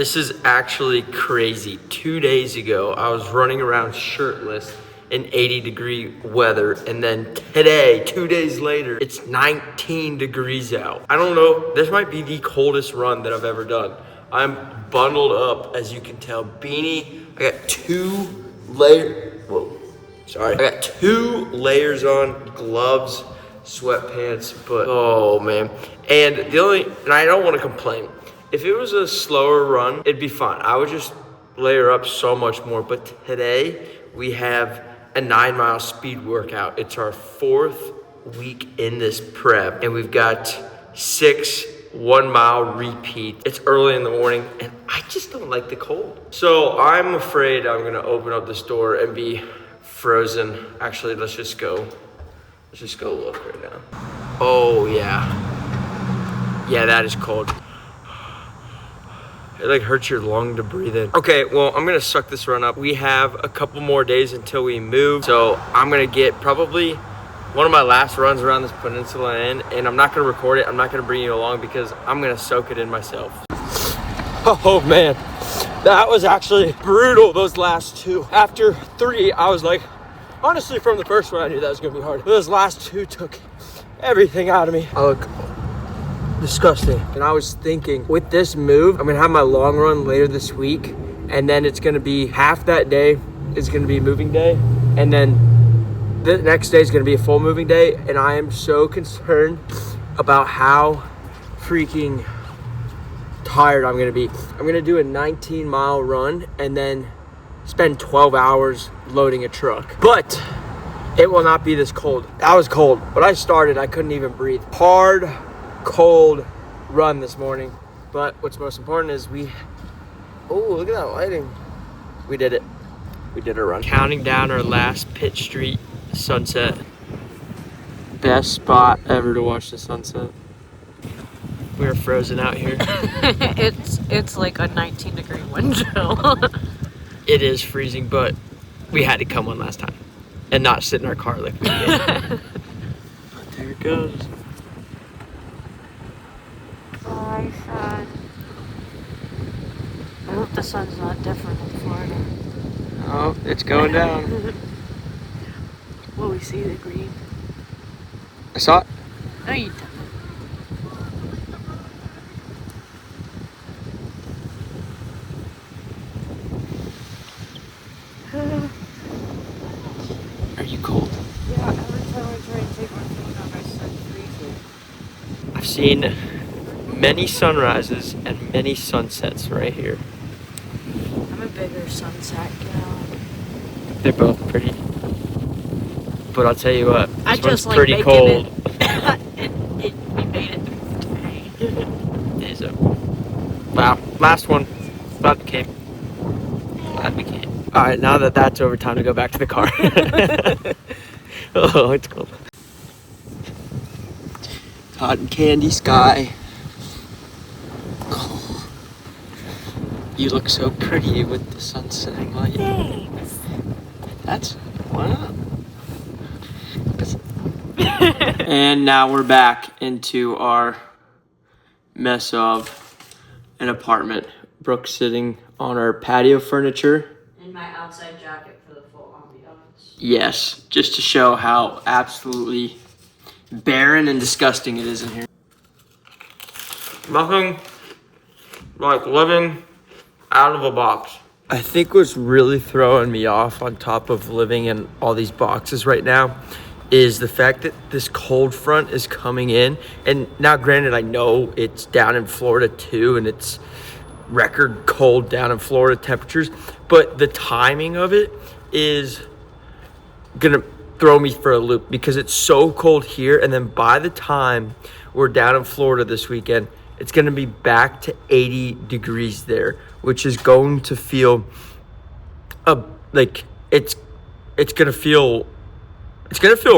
This is actually crazy. 2 days ago, I was running around shirtless in 80-degree weather, and then today, 2 days later, it's 19 degrees out. I don't know, this might be the coldest run that I've ever done. I'm bundled up, as you can tell. Beanie, I got I got 2 layers on, gloves, sweatpants, but oh man. And I don't want to complain. If it was a slower run, it'd be fine. I would just layer up so much more. But today we have a 9-mile speed workout. It's our 4th week in this prep, and we've got 6 1-mile repeat. It's early in the morning, and I just don't like the cold. So I'm afraid I'm gonna open up this door and be frozen. Actually, let's just go look right now. Oh yeah. Yeah, that is cold. It like hurts your lung to breathe in. Okay, well, I'm gonna suck this run up. We have a couple more days until we move. So I'm gonna get probably one of my last runs around this peninsula in, and I'm not gonna record it. I'm not gonna bring you along because I'm gonna soak it in myself. Oh man, that was actually brutal, those last 2. After 3, I was like, honestly, from the first one, I knew that was gonna be hard. Those last 2 took everything out of me. I look disgusting. And I was thinking, with this move, I'm gonna have my long run later this week, and then it's gonna be half that day is gonna be moving day, and then the next day is gonna be a full moving day, and I am so concerned about how freaking tired I'm gonna be. I'm gonna do a 19-mile run and then spend 12 hours loading a truck. But it will not be this cold. That was cold. When I started, I couldn't even breathe. Hard, cold run this morning. But what's most important is oh, look at that lighting. We did it. We did a run. Counting down our last Pitt Street sunset. Best spot ever to watch the sunset. We're frozen out here. It's like a 19-degree wind chill. It is freezing, but we had to come one last time and not sit in our car like we did. There it goes. Bye, sun. I hope the sun's not different in Florida. Oh, it's going down. Will we see the green? I saw it. No, you don't. Are you cold? Yeah, every time I try and take my phone out, I start freezing. I've seen many sunrises and many sunsets right here. I'm a bigger sunset gal. They're both pretty. But I'll tell you what, I this one's just like pretty making cold. We made it today. Is it? Wow, last one. Glad we came. All right, now that that's over, time to go back to the car. Oh, it's cold. Cotton candy sky. Oh, you look so pretty with the sun setting light. Thanks. That's wow. And now we're back into our mess of an apartment. Brooke's sitting on our patio furniture. And my outside jacket for the full ambiance. Yes, just to show how absolutely barren and disgusting it is in here. Nothing like living out of a box. I think what's really throwing me off on top of living in all these boxes right now is the fact that this cold front is coming in. And now granted, I know it's down in Florida too, and it's record cold down in Florida temperatures, but the timing of it is gonna throw me for a loop because it's so cold here, and then by the time we're down in Florida this weekend, it's gonna be back to 80 degrees there, which is going to feel like it's gonna feel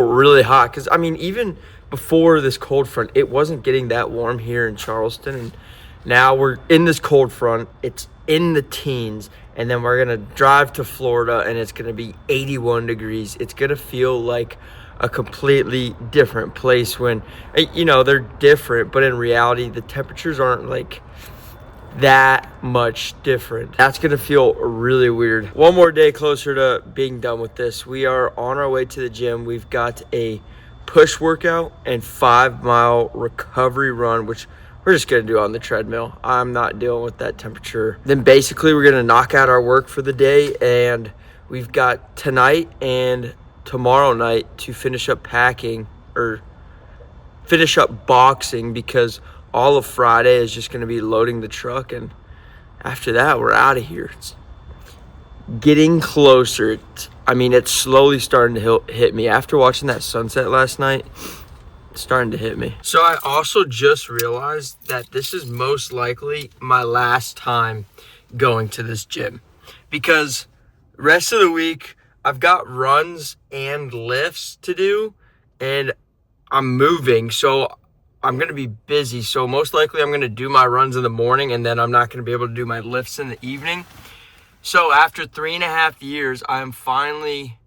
really hot. Because I mean, even before this cold front, it wasn't getting that warm here in Charleston, and now we're in this cold front. It's in the teens, and then we're gonna drive to Florida, and it's gonna be 81 degrees. It's gonna feel like a completely different place when, you know, they're different, but in reality, the temperatures aren't like that much different. That's gonna feel really weird. One more day closer to being done with this. We are on our way to the gym. We've got a push workout and 5-mile recovery run, which we're just gonna do on the treadmill. I'm not dealing with that temperature. Then basically we're gonna knock out our work for the day, and we've got tonight and tomorrow night to finish up packing or finish up boxing, because all of Friday is just going to be loading the truck, and after that we're out of here. It's getting closer. It's slowly starting to hit me. After watching that sunset last night, it's starting to hit me. So I also just realized that this is most likely my last time going to this gym, because rest of the week I've got runs and lifts to do, and I'm moving, so I'm going to be busy. So most likely I'm going to do my runs in the morning, and then I'm not going to be able to do my lifts in the evening. So after 3.5 years, I'm finally...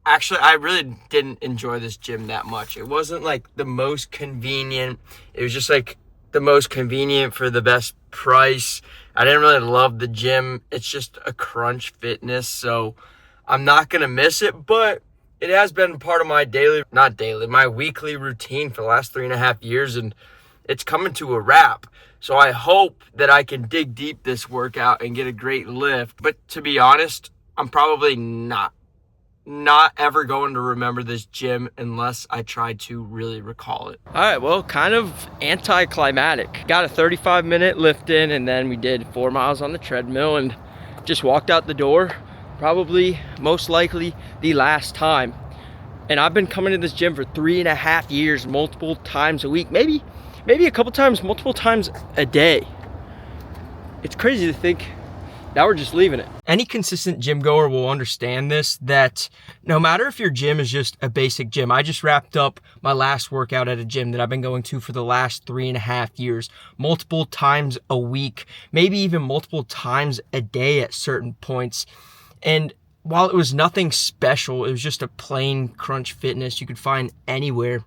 Actually, I really didn't enjoy this gym that much. It wasn't like the most convenient. It was just like the most convenient for the best price. I didn't really love the gym. It's just a Crunch Fitness, so I'm not going to miss it, but it has been part of my my weekly routine for the last 3.5 years, and it's coming to a wrap. So I hope that I can dig deep this workout and get a great lift. But to be honest, I'm probably not ever going to remember this gym unless I try to really recall it. All right, well, kind of anticlimactic. Got a 35-minute lift in, and then we did 4 miles on the treadmill and just walked out the door. Probably, most likely, the last time. And I've been coming to this gym for 3.5 years, multiple times a week, maybe a couple times, multiple times a day. It's crazy to think that we're just leaving it. Any consistent gym goer will understand this, that no matter if your gym is just a basic gym. I just wrapped up my last workout at a gym that I've been going to for the last 3.5 years, multiple times a week, maybe even multiple times a day at certain points. And while it was nothing special, it was just a plain Crunch Fitness you could find anywhere,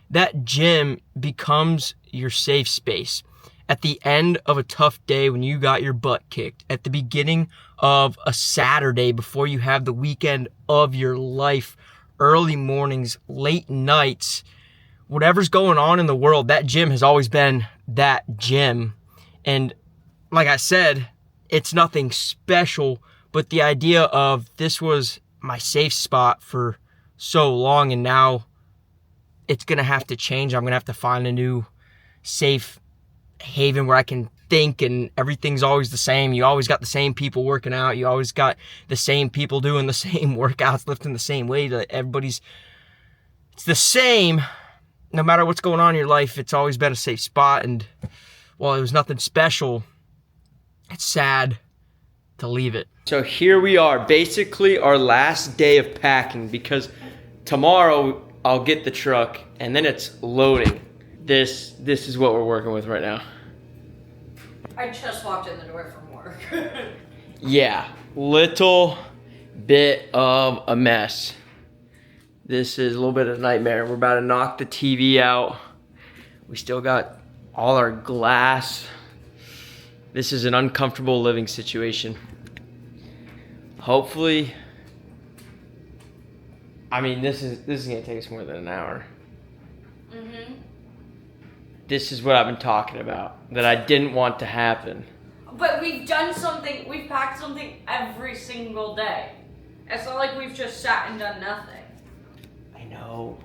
that gym becomes your safe space. At the end of a tough day when you got your butt kicked, at the beginning of a Saturday before you have the weekend of your life, early mornings, late nights, whatever's going on in the world, that gym has always been that gym. And like I said, it's nothing special, but the idea of this was my safe spot for so long, and now it's going to have to change. I'm going to have to find a new safe haven where I can think, and everything's always the same. You always got the same people working out. You always got the same people doing the same workouts, lifting the same weight. It's the same. No matter what's going on in your life, it's always been a safe spot. And while it was nothing special, it's sad to leave it. So here we are, basically our last day of packing, because tomorrow I'll get the truck and then it's loading. This is what we're working with right now. I just walked in the door from work. Yeah, little bit of a mess. This is a little bit of a nightmare. We're about to knock the TV out. We still got all our glass. This is an uncomfortable living situation. Hopefully, this is gonna take us more than an hour. Mm-hmm. This is what I've been talking about, that I didn't want to happen. But we've packed something every single day. It's not like we've just sat and done nothing. I know.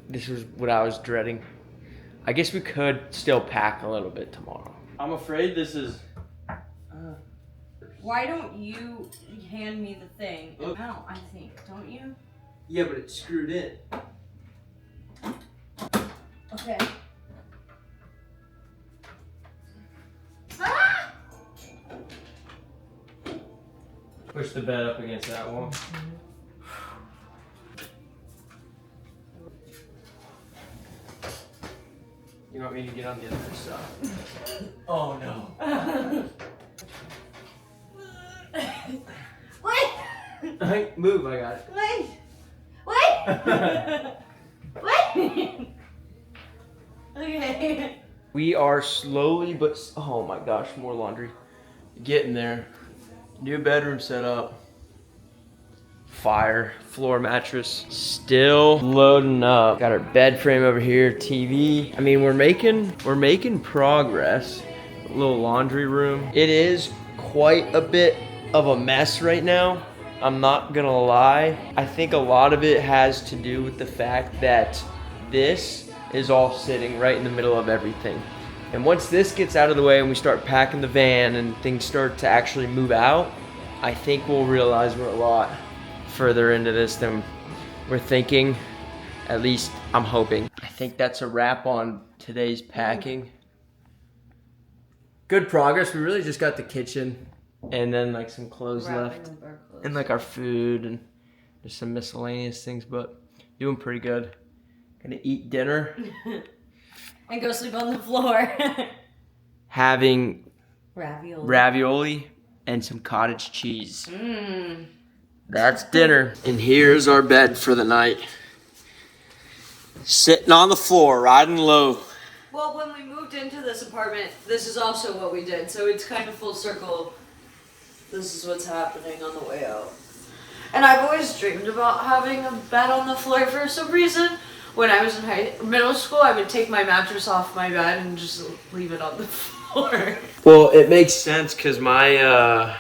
This was what I was dreading. I guess we could still pack a little bit tomorrow. I'm afraid this is... Why don't you hand me the thing? Look. Out, I think, don't you? Yeah, but it's screwed in. Okay. Push the bed up against that wall. You want me to get on the other side? Oh no. Wait! Move, I got it. Wait! Wait! Wait! Okay. We are slowly, but oh my gosh, more laundry. Getting there. New bedroom set up. Fire, floor mattress, still loading up. Got our bed frame over here, TV. I mean, we're making progress. A little laundry room. It is quite a bit of a mess right now. I'm not gonna lie. I think a lot of it has to do with the fact that this is all sitting right in the middle of everything. And once this gets out of the way and we start packing the van and things start to actually move out, I think we'll realize we're a lot further into this than we're thinking. At least I'm hoping. I think that's a wrap on today's packing. Good progress. We really just got the kitchen and then like some clothes left and like our food and just some miscellaneous things, but doing pretty good. Gonna eat dinner. And go sleep on the floor. Having ravioli and some cottage cheese. Mmm. That's dinner. And here's our bed for the night. Sitting on the floor, riding low. Well, when we moved into this apartment, this is also what we did. So it's kind of full circle. This is what's happening on the way out. And I've always dreamed about having a bed on the floor for some reason. When I was in middle school, I would take my mattress off my bed and just leave it on the floor. Well, it makes sense because my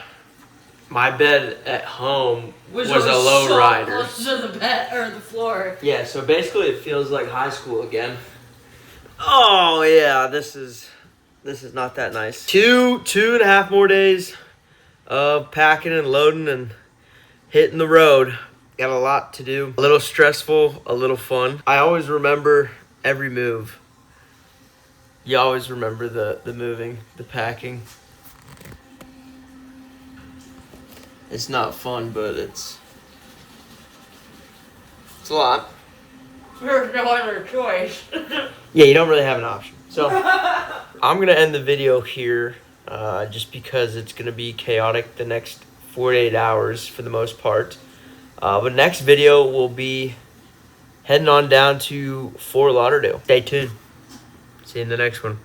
bed at home was a low rider. Close to the bed or the floor. Yeah, so basically it feels like high school again. Oh yeah, this is not that nice. Two and a half more days of packing and loading and hitting the road. Got a lot to do. A little stressful, a little fun. I always remember every move. You always remember the moving, the packing. It's not fun, but it's a lot. There's no other choice. Yeah, you don't really have an option. So I'm gonna end the video here, just because it's gonna be chaotic the next 48 hours for the most part. But next video will be heading on down to Fort Lauderdale. Stay tuned. See you in the next one.